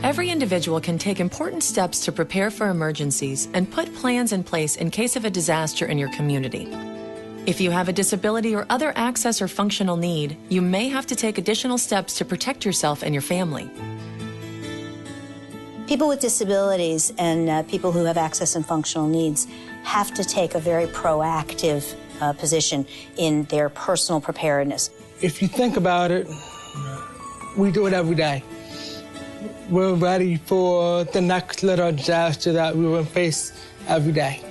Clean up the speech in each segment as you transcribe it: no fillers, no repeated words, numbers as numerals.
Every individual can take important steps to prepare for emergencies and put plans in place in case of a disaster in your community. If you have a disability or other access or functional need, you may have to take additional steps to protect yourself and your family. People with disabilities and people who have access and functional needs have to take a very proactive position in their personal preparedness. If you think about it, we do it every day. We're ready for the next little disaster that we will face every day.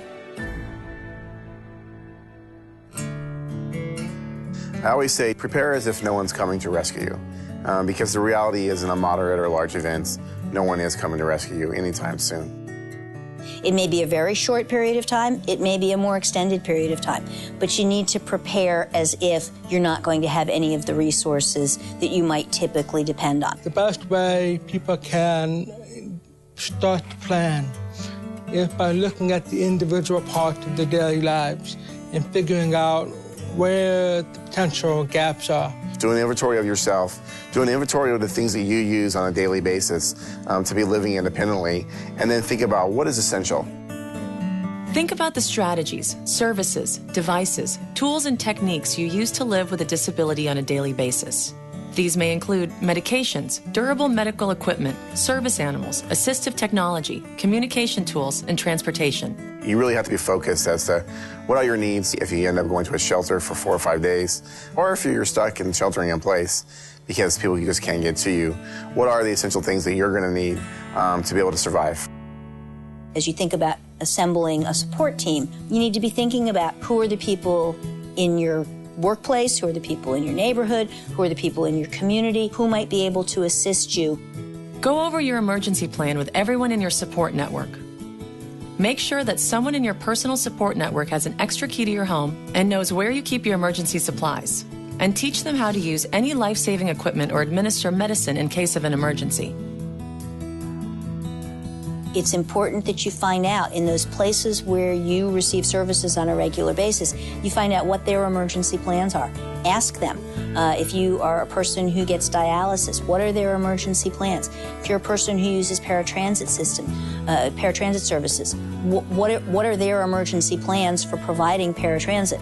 I always say, prepare as if no one's coming to rescue you, because the reality is in a moderate or large event, no one is coming to rescue you anytime soon. It may be a very short period of time, it may be a more extended period of time, but you need to prepare as if you're not going to have any of the resources that you might typically depend on. The best way people can start to plan is by looking at the individual parts of their daily lives and figuring out where the potential gaps are. Do an inventory of yourself. Do an inventory of the things that you use on a daily basis to be living independently, and then think about what is essential. Think about the strategies, services, devices, tools, and techniques you use to live with a disability on a daily basis. These may include medications, durable medical equipment, service animals, assistive technology, communication tools, and transportation. You really have to be focused as to what are your needs if you end up going to a shelter for 4 or 5 days, or if you're stuck in sheltering in place because people just can't get to you. What are the essential things that you're going to need to be able to survive? As you think about assembling a support team, you need to be thinking about who are the people in your workplace, who are the people in your neighborhood, who are the people in your community, who might be able to assist you. Go over your emergency plan with everyone in your support network. Make sure that someone in your personal support network has an extra key to your home and knows where you keep your emergency supplies. And teach them how to use any life-saving equipment or administer medicine in case of an emergency. It's important that you find out in those places where you receive services on a regular basis, you find out what their emergency plans are. Ask them. If you are a person who gets dialysis, what are their emergency plans? If you're a person who uses paratransit services, what are their emergency plans for providing paratransit?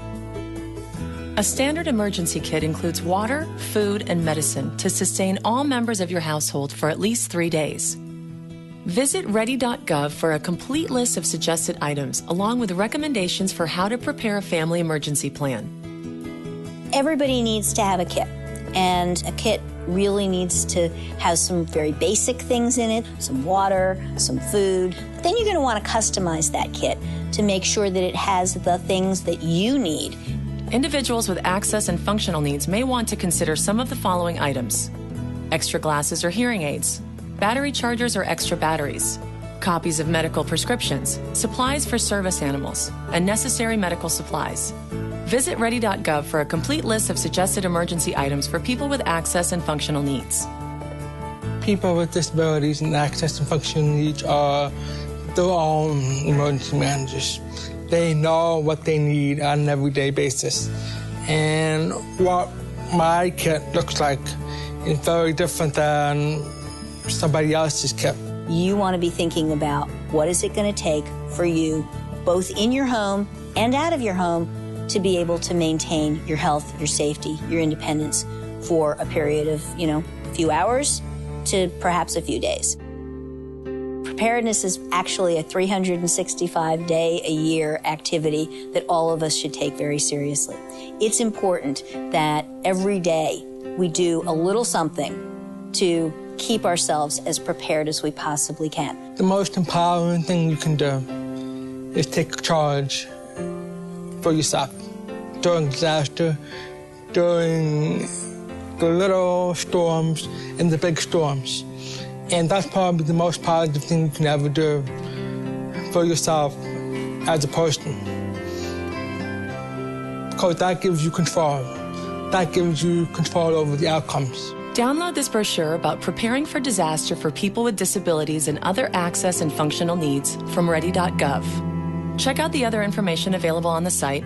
A standard emergency kit includes water, food, and medicine to sustain all members of your household for at least 3 days. Visit ready.gov for a complete list of suggested items, along with recommendations for how to prepare a family emergency plan. Everybody needs to have a kit, and a kit really needs to have some very basic things in it, some water, some food. But then you're going to want to customize that kit to make sure that it has the things that you need. Individuals with access and functional needs may want to consider some of the following items: extra glasses or hearing aids, battery chargers or extra batteries, copies of medical prescriptions, supplies for service animals, and necessary medical supplies. Visit ready.gov for a complete list of suggested emergency items for people with access and functional needs. People with disabilities and access and functional needs are their own emergency managers. They know what they need on an everyday basis. And what my kit looks like is very different than somebody else's kit. You want to be thinking about what is it going to take for you, both in your home and out of your home, to be able to maintain your health, your safety, your independence for a period of, a few hours to perhaps a few days. Preparedness is actually a 365-day-a-year activity that all of us should take very seriously. It's important that every day we do a little something to keep ourselves as prepared as we possibly can. The most empowering thing you can do is take charge for yourself during disaster, during the little storms and the big storms. And that's probably the most positive thing you can ever do for yourself as a person. Because that gives you control. That gives you control over the outcomes. Download this brochure about preparing for disaster for people with disabilities and other access and functional needs from ready.gov. Check out the other information available on the site